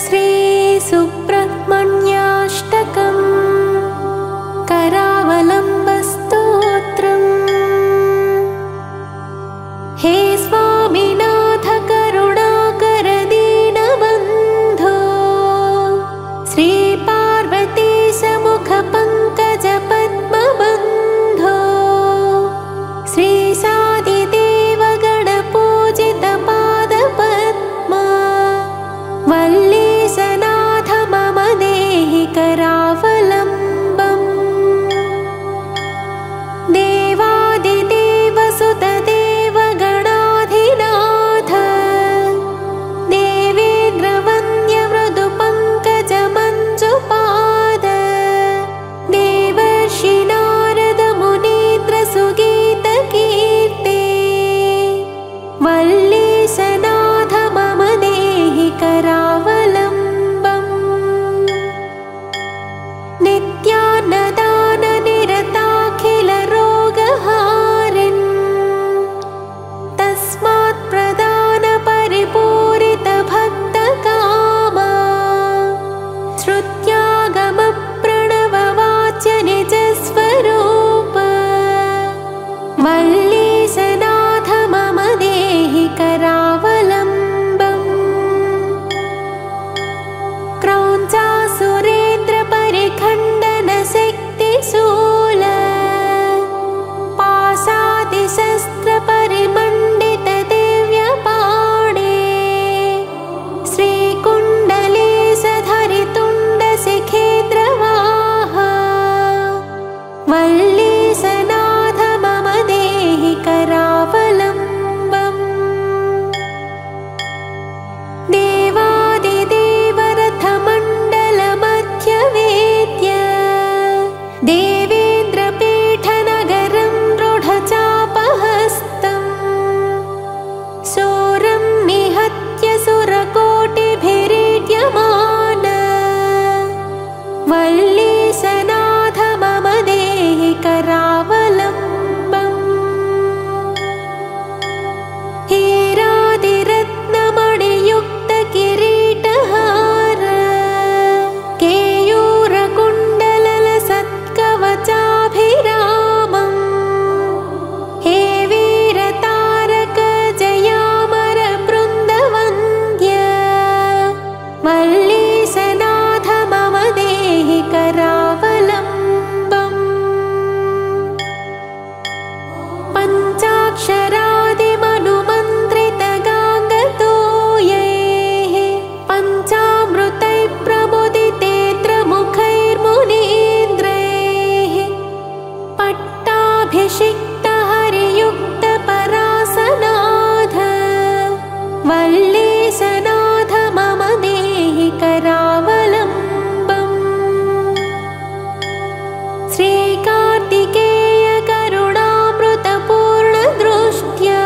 श्री सुब्रह्मण्याष्टकं करावलम्बस्तोत्रम्। हे स्वामिनाथ करुणाकर दीनबन्धो श्री पार्वतीश मुख पंकज पद्मबन्धो श्री सादिदेव गणपूजित पादपद्मा वल्लीशनाथ मम देहि करावलम्बम्। देवादिदेव सुतदेव गणाधिनाथ देवेन्द्रवन्द्य मृदु पंकज मंजुपाद देवर्षि नारद मुनीन्द्र सुगीत कीर्ते वल्लीशनाथ मम देहि करावलम्बम्। नित्यान्नदान निरताखिल रोगहारिन् तस्मात् प्रदान परिपूरित भक्त कामा श्रुत्यागम प्रणव वाच्य निज स्वरूप वल्लीशनाथ मम देहि करावलम्बम्। क्रौञ्चासुरेन्द्र परिखण्डन शक्तिशूल पाशादिशस्त्र परिमण्डित दिव्यपाणे श्रीकुण्डलेशधरितुण्ड शिखेन्द्रवाहा वल्लीशनाथ मम देहि करावलम्बम्। देवादिदेव रथमण्डल मध्यवेद्य देवेन्द्रपीठनगरं दृढचापहस्तम् शूरं निहत्य सुरकोटिभिरीड्यमान वल्लीशनाथ मम देहि करावलम्बम्। हीरादिरत्नमणियुक्त किरीटहार केयूरकुण्डलल सत्कवचाभिरामम् हे वीरतारक जयामर बृन्दवन्द्य वल्लीशनाथ मम देहि करावलम्बम्। पञ्चाक्षरादिमनुमन्त्रित गाङ्गतोयैः पञ्चामृतैः प्रमुदितेऽत्र मुखैर्मुनीन्द्रैः पट्टाभिषिक्त हरियुक्त परासनाथ वल्लीशनाथ मम देहि करावलम्बम्। श्रीकार्तिकेय करुणामृतपूर्ण दृष्ट्या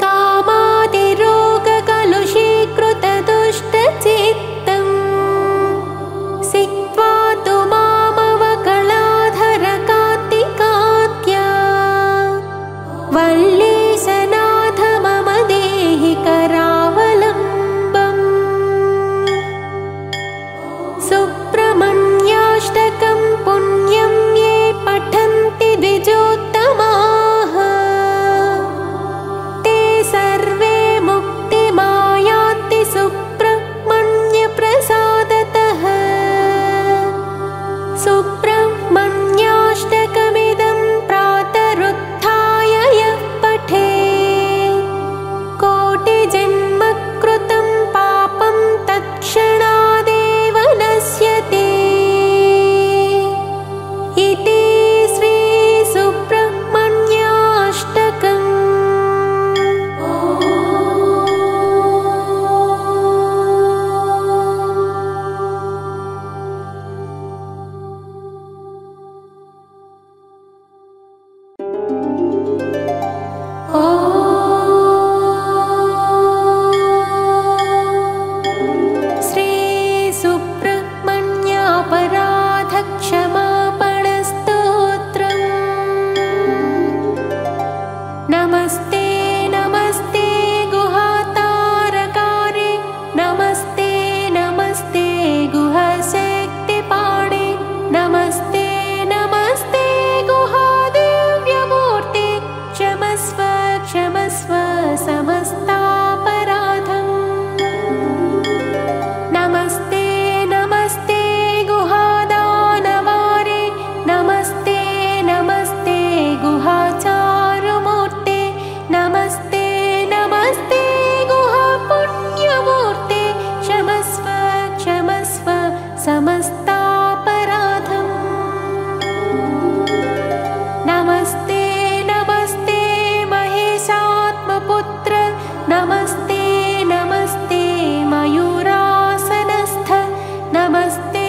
कामादिरोगकलुषीकृत दुष्टचित्तम् सिक्त्वा तु मामवकलाधर कार्तिकात्या वल्लीशनाथ मम देहि नमस्ते नमस्ते मयूरासनस्थ नमस्ते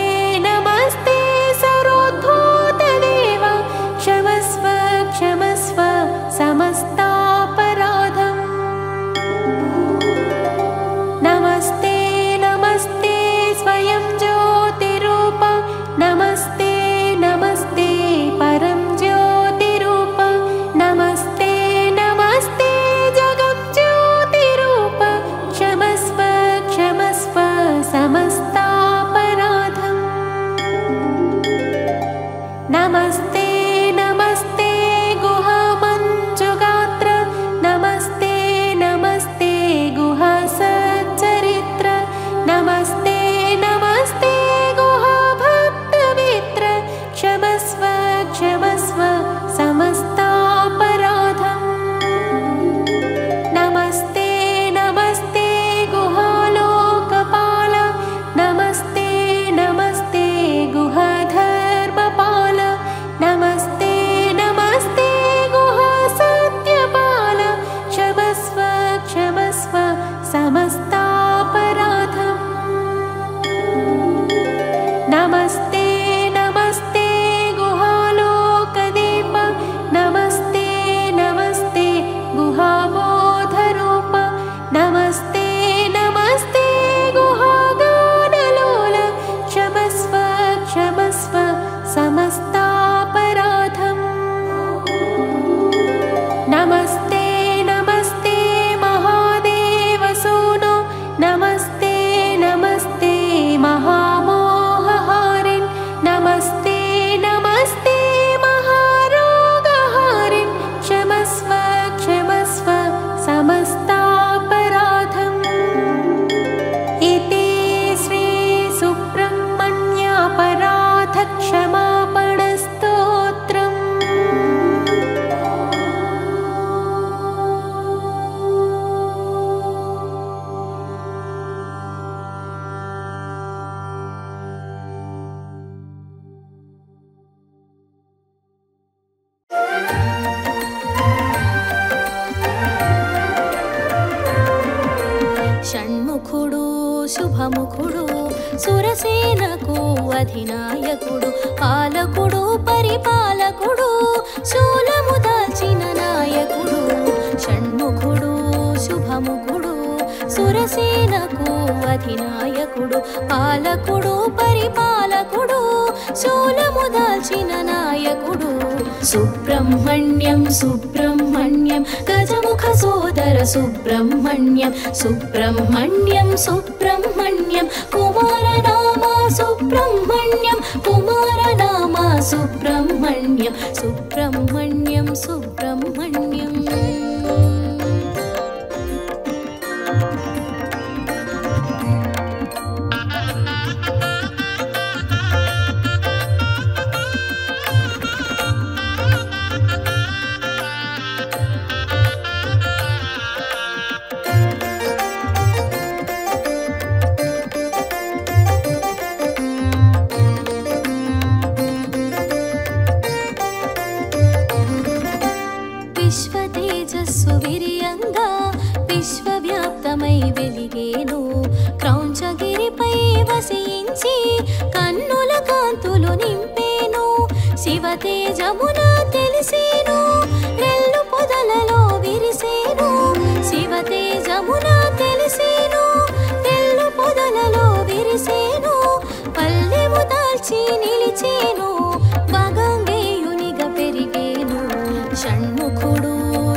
नमस्ते सरोद्भूतदेव क्षमस्व क्षमस्व समस्तापराधम् नमस्ते नमस्ते स्वयं ज्योतिरूप नमस्ते नमस्ते परं ज्योतिरूप नमस्ते नमस्ते जगज्योतिरूप क्षमस्व क्षमस्व समस्तापराधम् नमस्ते नमस्ते गुहामञ्जुगात्र नमस्ते नमस्ते गुहासच्चरित्र नमस्ते नमस्ते गुहाभक्तमित्र क्षमस्व क्षमस्व समस्तापराधम् नमस्ते नमस्ते गुहालोकपाल नमस्ते नमस्ते गुहाधर्मपाल नमस्ते नमस्ते गुहासत्यपाल क्षमस्व क्षमस्व समस्तापराधम् नमस्ते नमस्ते गुहालोकदीप नमस्ते नमस्ते गुहाबोधरूप नमस्ते नमस्ते गुहागानलोल क्षमस्व क्षमस्व समस्तापराधम् नमस्ते नमस्ते महादेवसूनो नमस्ते नमस्ते महामोहहारिन् नमस्ते नमस्ते महारोगहारिन् क्षमस्व क्षमस्व समस्तापराधम् इति श्री सुब्रह्मण्यापराध क्षमापणस्तोत्रम् షణ్ముఖుడు శుభముఖుడు సురసేనకు అధినాయకుడు పాలకుడు పరిపాలకుడు శూలము దాల్చిన నాయకుడు షణ్ముఖుడు శుభముఖుడు సురసేనకు అధినాయకుడు పాలకుడు పరిపాలకుడు శూలము దాల్చిన నాయకుడు సుబ్రహ్మణ్యం సుబ్రహ్మణ్యం గజముఖ సోదర సుబ్రహ్మణ్యం సుబ్రహ్మణ్యం సుబ్రహ్మణ్యం కుమారనామ సుబ్రహ్మణ్యం కుమారనామ సుబ్రహ్మణ్యం సుబ్రహ్మణ్యం సుబ్రహ్మణ్యం విశ్వతేజస్సు విరియంగా విశ్వవ్యాప్తమై వెలిగేను క్రౌంచగిరిపై వసించి కన్నుల కాంతులు నింపేను శివతేజమున తెలిసేను రెల్లు పొదలలో విరిసేను శివతేజమున తెలిసేను రెల్లు పొదలలో విరిసేను పల్లెము దాల్చి నిలిచేను బాగంగేయునిగా పెరిగేను షణ్ముఖుడు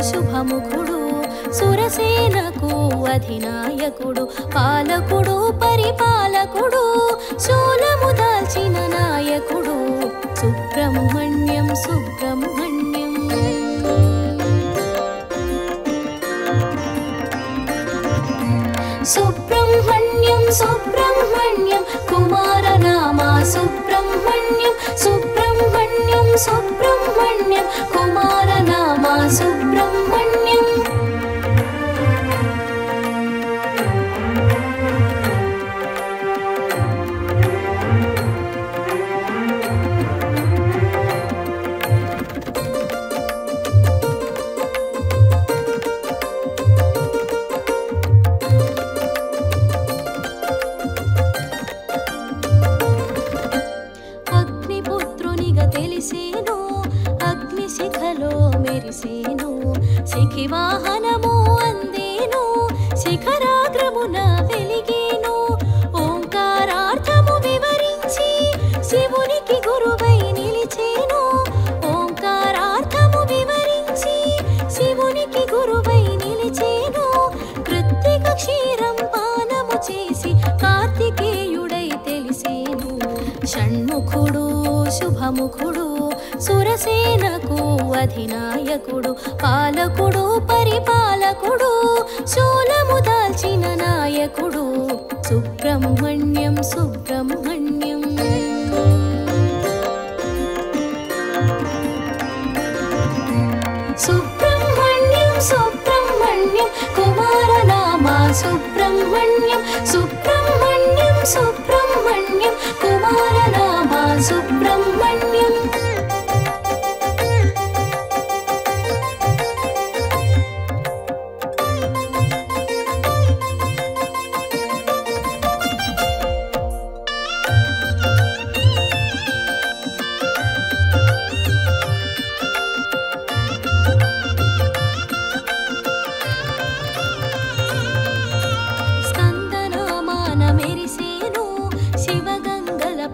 శుభముఖుడు సురసేనకు అధినాయకుడు పాలకుడు పరిపాలకుడు శూలము దాల్చిన నాయకుడు సుబ్రహ్మణ్యం సుబ్రహ్మణ్యం సుబ్రహ్మణ్యం సుబ్రహ్మణ్యం కుమారనామ సుబ్రహ్మణ్యం సుబ్రహ్మణ్యం సుబ్రహ్మణ్యం కుమారనామ సుబ్రహ్మణ్యం తెలిసేను శిఖివాహనము అందేను శిఖరాగ్రమున వెలిగేను ఓంకారార్థము వివరించి శివునికి గురువై నిలిచేను ఓంకారార్థము వివరించి శివునికి గురువై నిలిచేను కృత్తిక క్షీరం పానము చేసి కార్తికేయుడై తెలిసేను షణ్ముఖుడు శుభముఖుడు సురసేనకు అధినాయకుడు పాలకుడు పరిపాలకుడు శూలము దాల్చిన నాయకుడు సుబ్రహ్మణ్యం సుబ్రహ్మణ్యం సుబ్రహ్మణ్యం సుబ్రహ్మణ్యం కుమారనామా సుబ్రహ్మణ్యం సుబ్రహ్మణ్యం సుబ్రహ్మణ్యం కుమారనామా సుబ్రహ్మణ్యం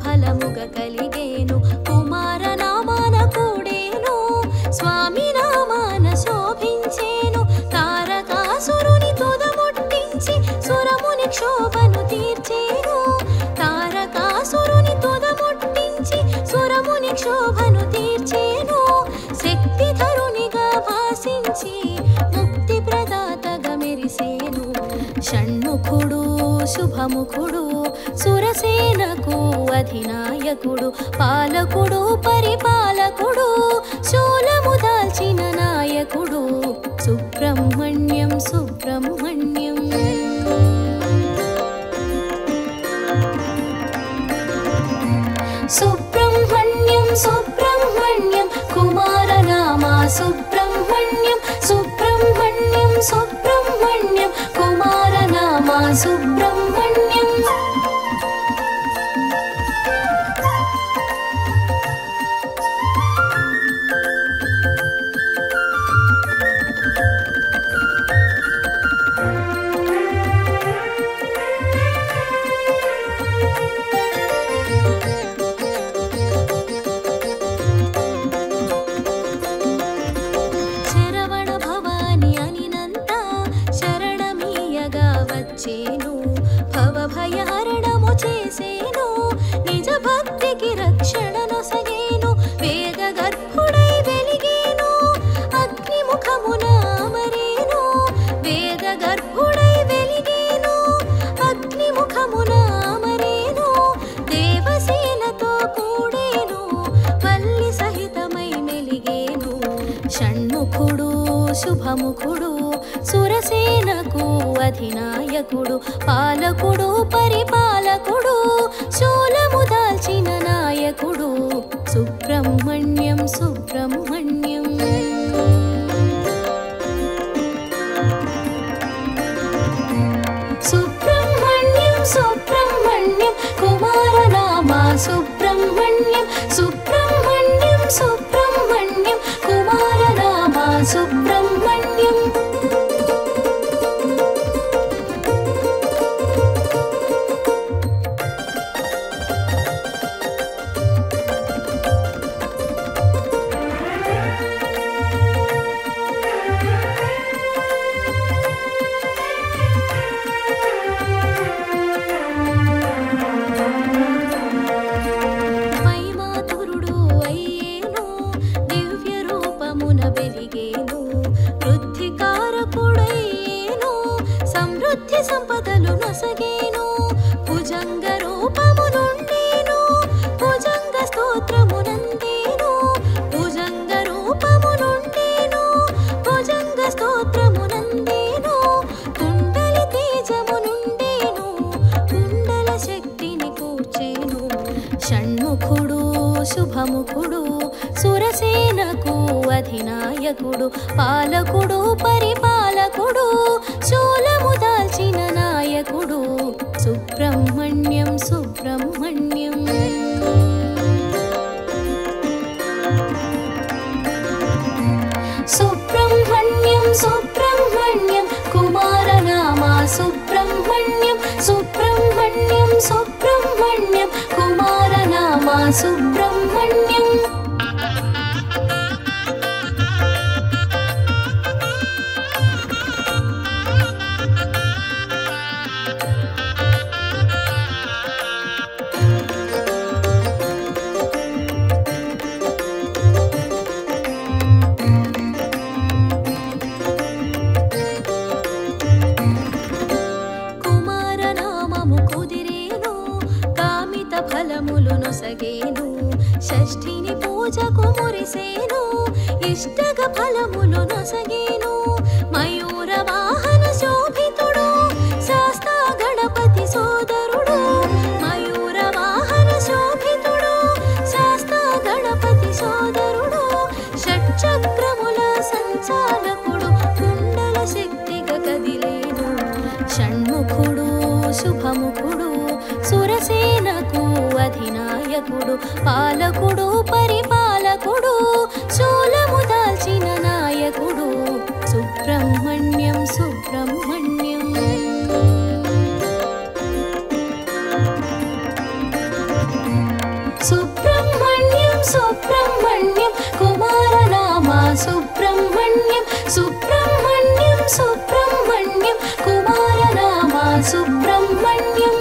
ఫలముగ కలిగేను కుమారనామాన కూడేను స్వామి నామాన శోభించేను తారకాసురుని తుదముట్టించి సురముని క్షోభను తీర్చేను తారకాసురుని తుదముట్టించి సురముని క్షోభను తీర్చేను శక్తిధరునిగా భాసించి ముక్తి ప్రదాతగా మెరిసేను షణ్ముఖుడు శుభముఖుడు సురసేనకు అధినాయకుడు పాలకుడు పరిపాలకుడు శూలము దాల్చిన నాయకుడు సుబ్రహ్మణ్యం సుబ్రహ్మణ్యం సుబ్రహ్మణ్యం సుబ్రహ్మణ్యం కుమారనామా సుబ్రహ్మణ్యం సుబ్రహ్మణ్యం సుబ్రహ్మణ్యం కుమారనామా సుబ్రహ్మణ్యం వచ్చేను భవభయహరణము చేసేను నిజ భక్తికి రక్షణ నొసగేను వేద గర్భుడై వెలిగేను అగ్నిముఖమున అమరేను వేద గర్భుడై వెలిగేను అగ్నిముఖమున అమరేను దేవసేనతో కూడేను వల్లి సహితమై మెలిగేను షణ్ముఖుడు శుభముఖుడు సురసేనకు అధినాయకుడు పాలకుడు పరిపాలకుడు శూలము దాల్చిన నాయకుడు సుబ్రహ్మణ్యం సుబ్రహ్మణ్యం సుబ్రహ్మణ్యం సుబ్రహ్మణ్యం కుమారనామా సుబ్రహ్మణ్యం సుబ్రహ్మణ్యం సుబ్రహ్మణ్యం కుమారనామా సుబ్రహ్మణ్యం సంపదలు నొసగేను భుజంగ రూపము నుండేను భుజంగ స్తోత్రమునందేను భుజంగ రూపము నుండేను భుజంగ స్తోత్రమునందేను కుండలి తేజము నుండేను కుండల శక్తిని కూర్చేను షణ్ముఖుడు శుభముఖుడు సురసేనకు అధినాయకుడు పాలకుడు పరిపాలకుడు శూలము దాల్చిన నాయకుడు సుబ్రహ్మణ్యం సుబ్రహ్మణ్యం సుబ్రహ్మణ్యం సుబ్రహ్మణ్యం సుబ్రహ్మణ్యం కుమారనామా సుబ్రహ్మణ్యం సుబ్రహ్మణ్యం సుబ్రహ్మణ్యం కుమారనామా సుబ్రహ్మణ్యం ఫలములు నొసగేను షష్ఠిని పూజకు మురిసేను ఇష్టగ ఫలములు నొసగేను మయూర వాహన శోభితుడు శాస్తా గణపతి సోదరుడు మయూర వాహన శోభితుడు శాస్తా గణపతి సోదరుడు షట్చక్రముల సంచాలకుడు కుండల శక్తిగా కదిలేను షణ్ముఖుడు శుభముఖుడు సురసేనకు అధినాయకుడు పాలకుడు పరిపాలకుడు శూలము దాల్చిన నాయకుడు సుబ్రహ్మణ్యం సుబ్రహ్మణ్యం సుబ్రహ్మణ్యం సుబ్రహ్మణ్యం కుమారనామా సుబ్రహ్మణ్యం సుబ్రహ్మణ్యం సుబ్రహ్మణ్యం కుమారనామా సుబ్రహ్మణ్యం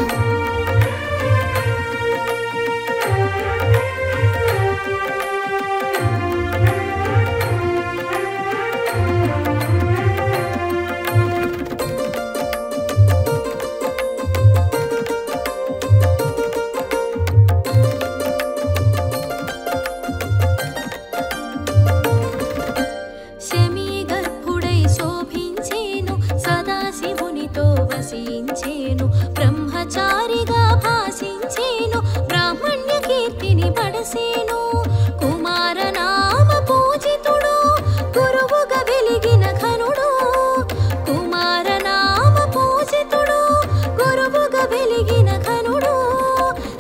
బ్రహ్మచారిగా భాషించేను బ్రాహ్మణ్య కీర్తిని పడసేను కుమారనామ పూజితుడు గురువుగా వెలిగిన ఘనుడు కుమారనామ పూజితుడు గురువుగా వెలిగిన ఘనుడు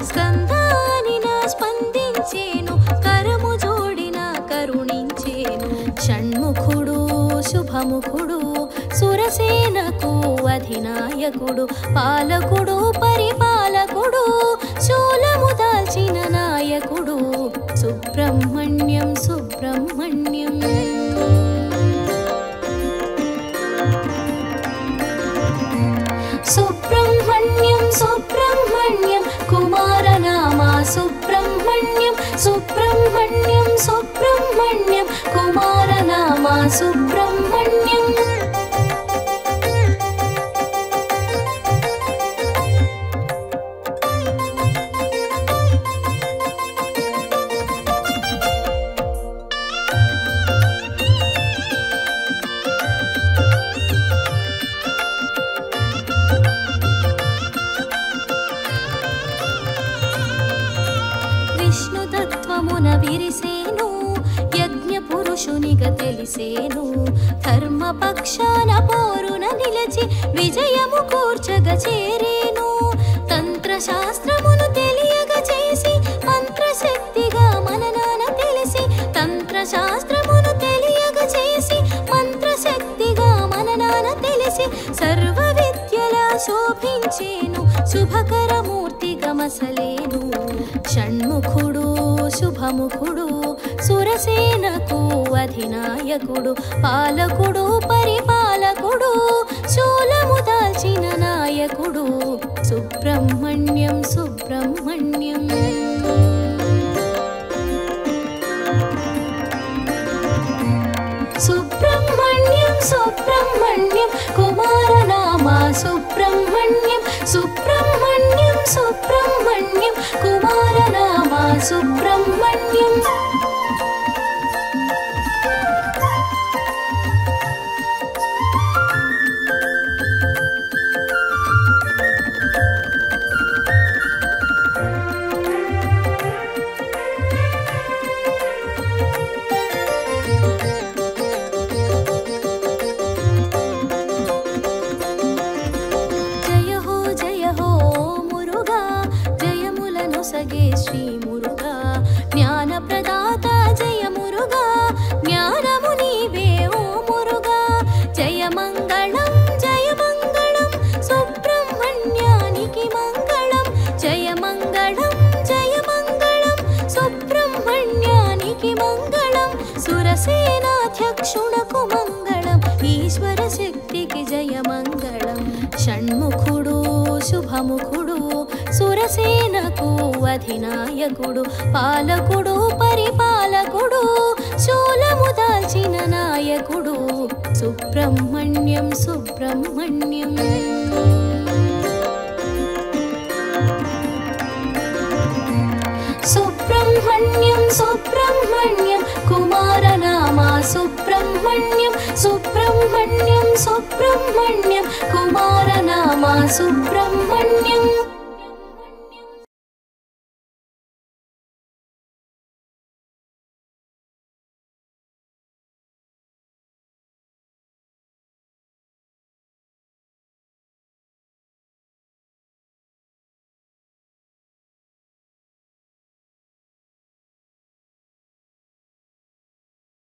స్కందానిన స్పందించేను కరము జోడిన కరుణించేను షణ్ముఖుడు శుభముఖుడు సురసేనకు అధినాయకుడు పాలకుడు పరిపాలకుడు శూలము దాల్చిన నాయకుడు సుబ్రహ్మణ్యం సుబ్రహ్మణ్యం సుబ్రహ్మణ్యం సుబ్రహ్మణ్యం కుమారనామా సుబ్రహ్మణ్యం సుబ్రహ్మణ్యం సుబ్రహ్మణ్యం కుమారనామా సుబ్రహ్మణ్యం విష్ణుతత్వమున విరిసేను యజ్ఞ పురుషునిగా తెలిసేను ధర్మపక్షాన పోరున నిలచి విజయము కూర్చగా చేరేను తంత్రశాస్త్రమును తెలియగా చేసి మంత్రశక్తిగా మననాన తెలిసి తంత్రశాస్త్రమును తెలియగా చేసి మంత్రశక్తిగా మననాన తెలిసి సర్వ విద్యలా శోభించేను శుభకరమూర్తిగా మసలేను షణ్ముఖుడు శుభముఖుడు సురసేనకు అధినాయకుడు పాలకుడు పరిపాలకుడు శూలము దాల్చిన నాయకుడు సుబ్రహ్మణ్యం సుబ్రహ్మణ్యం సుబ్రహ్మణ్యం సుబ్రహ్మణ్యం కుమారనామా సుబ్రహ్మణ్యం సుబ్రహ్మణ్యం సుబ్రహ్మణ్యం కుమారనామా సుబ్రహ్మణ్యం శ్రీ మురుగా జ్ఞాన ప్రదాత సురాముఖుడు సురసేనకు అధినాయకుడు పాలకుడు పరిపాలకుడు శూలము దాల్చిన నాయకుడు సుబ్రహ్మణ్యం సుబ్రహ్మణ్యం సుబ్రహ్మణ్యం సుబ్రహ్మణ్యం కుమారనామా సుబ్రహ్మణ్యం సుబ్రహ్మణ్యం సుబ్రహ్మణ్యం కుమారనామా సుబ్రహ్మణ్యం